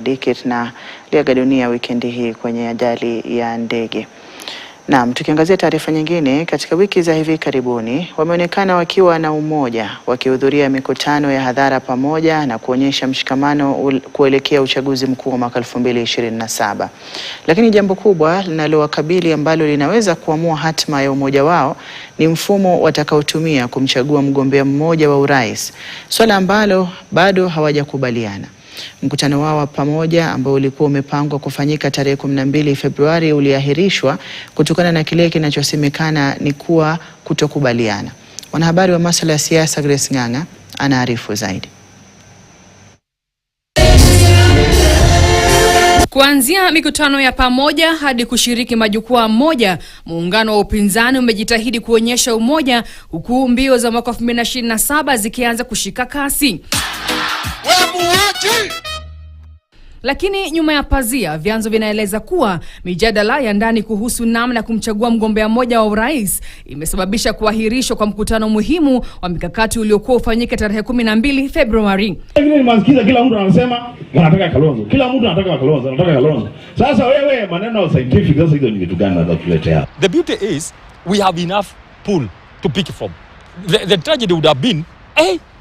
Dikit na aliaga dunia wikendi hii kwenye ajali ya ndege. Naam, tukiangazia taarifa nyingine, katika wiki za hivi karibuni wameonekana wakiwa na umoja, wakihudhuria mikutano ya hadhara pamoja na kuonyesha mshikamano kuelekea uchaguzi mkuu wa mwaka 2027. Lakini jambo kubwa linalowakabili ambalo linaweza kuamua hatima ya umoja wao ni mfumo watakaotumia kumchagua mgombea mmoja wa urais, swala ambalo bado hawajakubaliana. Mkutano wao wa pamoja ambao ulikuwa umepangwa kufanyika tarehe 12 Februari uliahirishwa kutokana na kile kinachosemekana ni kuwa kutokubaliana. Mwanahabari wa masuala ya siasa Grace Ng'ang'a anaarifu zaidi. Kuanzia mikutano ya pamoja hadi kushiriki majukwaa moja, muungano wa upinzani umejitahidi kuonyesha umoja, huku mbio za mwaka 2027 zikianza kushika kasi. Lakini nyuma ya pazia, vyanzo vinaeleza kuwa mijadala ya ndani kuhusu namna kumchagua mgombea mmoja wa urais imesababisha kuahirishwa kwa mkutano muhimu wa mikakati uliokuwa ufanyike tarehe 12 Februari. Nimesikiza kila mtu anasema wanataka Kalonzo. Kila mtu anataka Kalonzo, anataka Kalonzo. Sasa wewe maneno scientific sasa hizo ni vitu gani unatuletea? The beauty is we have enough pool to pick from. The tragedy would have been,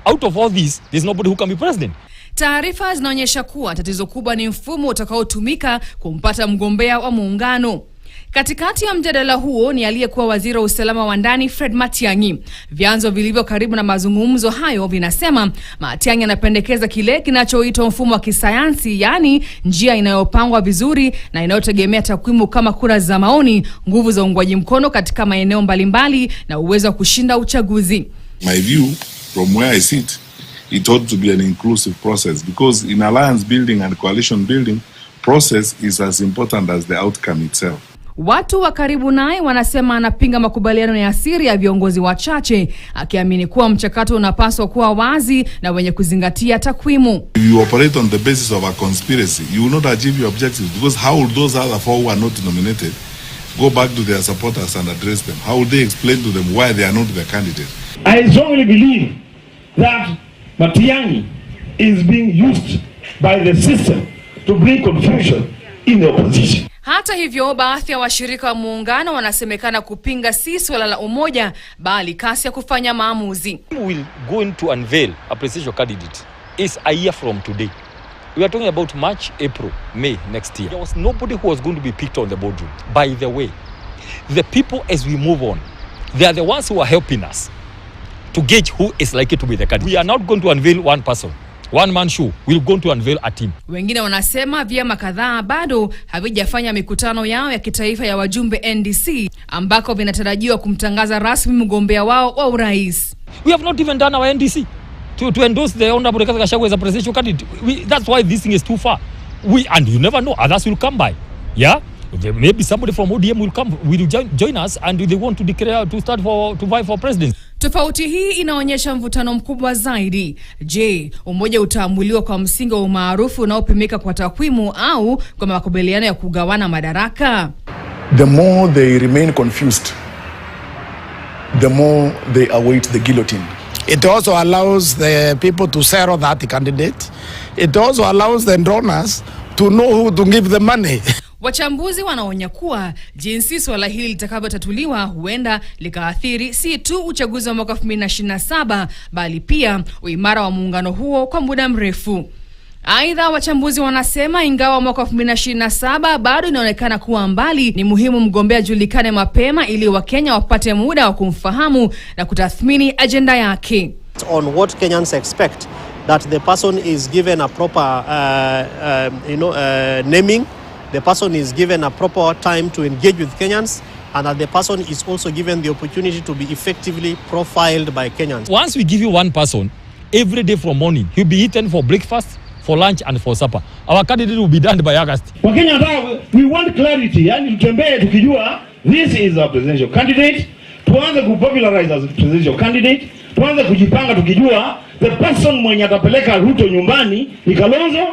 out of all these, there's nobody who can be president. Taarifa zinaonyesha kuwa tatizo kubwa ni mfumo utakaotumika kumpata mgombea wa muungano. Katikati ya mjadala huo ni aliyekuwa waziri wa usalama wa ndani Fred Matiang'i. Vyanzo vilivyo karibu na mazungumzo hayo vinasema Matiang'i anapendekeza kile kinachoitwa mfumo wa kisayansi, yani njia inayopangwa vizuri na inayotegemea takwimu kama kura za maoni, nguvu za uungwaji mkono katika maeneo mbalimbali na uwezo wa kushinda uchaguzi. My view from where I sit, it ought to be an inclusive process, because in alliance building and coalition building, process is as important as the outcome itself. Watu wa karibu naye wanasema anapinga makubaliano ya siri ya viongozi wachache, akiamini kuwa mchakato unapaswa kuwa wazi na wenye kuzingatia takwimu. If you operate on the basis of a conspiracy, you will not achieve your objectives, because how will those other four who are not nominated go back to their supporters and address them? How will they explain to them why they are not the candidate? I strongly believe that Matiang'i is being used by the system to bring confusion in the opposition. Hata hivyo, baadhi ya washirika wa muungano wanasemekana kupinga si swala la umoja, bali kasi ya kufanya maamuzi. We will going to unveil a presidential candidate is a year from today. We are talking about March, April, May next year. There was nobody who was going to be picked on the boardroom. By the way, the people as we move on, they are the ones who are helping us to gauge who is likely to be the candidate. We are not going to unveil one person, one man show. We're going to unveil a team. Wengine wanasema vyama kadhaa bado havijafanya mikutano yao ya kitaifa ya wajumbe NDC, ambako vinatarajiwa kumtangaza rasmi mgombea wao wa urais. We have not even done our NDC to endorse the Honorable Rigathi Gachagua as a presidential candidate. That's why this thing is too far. And you never know, others will come by. Yeah? Maybe somebody from ODM will join us, and they want to declare to vie for president. Tofauti hii inaonyesha mvutano mkubwa zaidi. Je, umoja utaamuliwa kwa msingi wa umaarufu unaopimika kwa takwimu au kwa makubaliano ya kugawana madaraka? The more they remain confused, the more they await the guillotine. It also allows the people to settle that candidate. It also allows the donors to know who to give the money. Wachambuzi wanaonya kuwa jinsi swala hili litakavyotatuliwa huenda likaathiri si tu uchaguzi wa mwaka 2027, bali pia uimara wa muungano huo kwa muda mrefu. Aidha, wachambuzi wanasema ingawa mwaka 2027 bado inaonekana kuwa mbali, ni muhimu mgombea julikane mapema ili Wakenya wapate muda wa kumfahamu na kutathmini agenda yake. On what Kenyans expect, that the person is given a proper naming, the person is given a proper time to engage with Kenyans, and that the person is also given the opportunity to be effectively profiled by Kenyans. Once we give you one person, every day from morning, he'll be eaten for breakfast, for lunch, and for supper. Our candidate will be done by August. Wakenya, we want clarity. Yani tutembee tukijua this is a presidential candidate. Tuanze kupopularize as a presidential candidate. Tuanze kujipanga tukijua the person mwenye atapeleka Ruto nyumbani ni Kalonzo.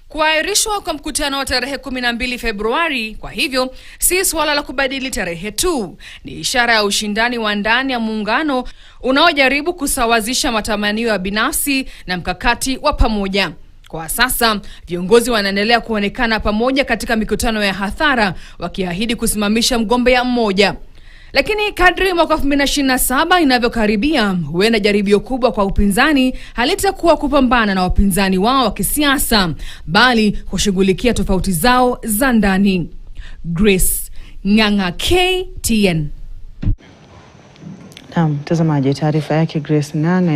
Kuahirishwa kwa mkutano wa tarehe 12 Februari, kwa hivyo, si swala la kubadili tarehe tu. Ni ishara ya ushindani wa ndani ya muungano unaojaribu kusawazisha matamanio ya binafsi na mkakati wa pamoja. Kwa sasa viongozi wanaendelea kuonekana pamoja katika mikutano ya hadhara wakiahidi kusimamisha mgombea mmoja. Lakini kadri mwaka 2027 inavyokaribia, huenda jaribio kubwa kwa upinzani halitakuwa kupambana na wapinzani wao wa kisiasa, bali kushughulikia tofauti zao za ndani. Grace Ng'ang'a, KTN. Naam, mtazamaji, taarifa yake Grace Ng'ang'a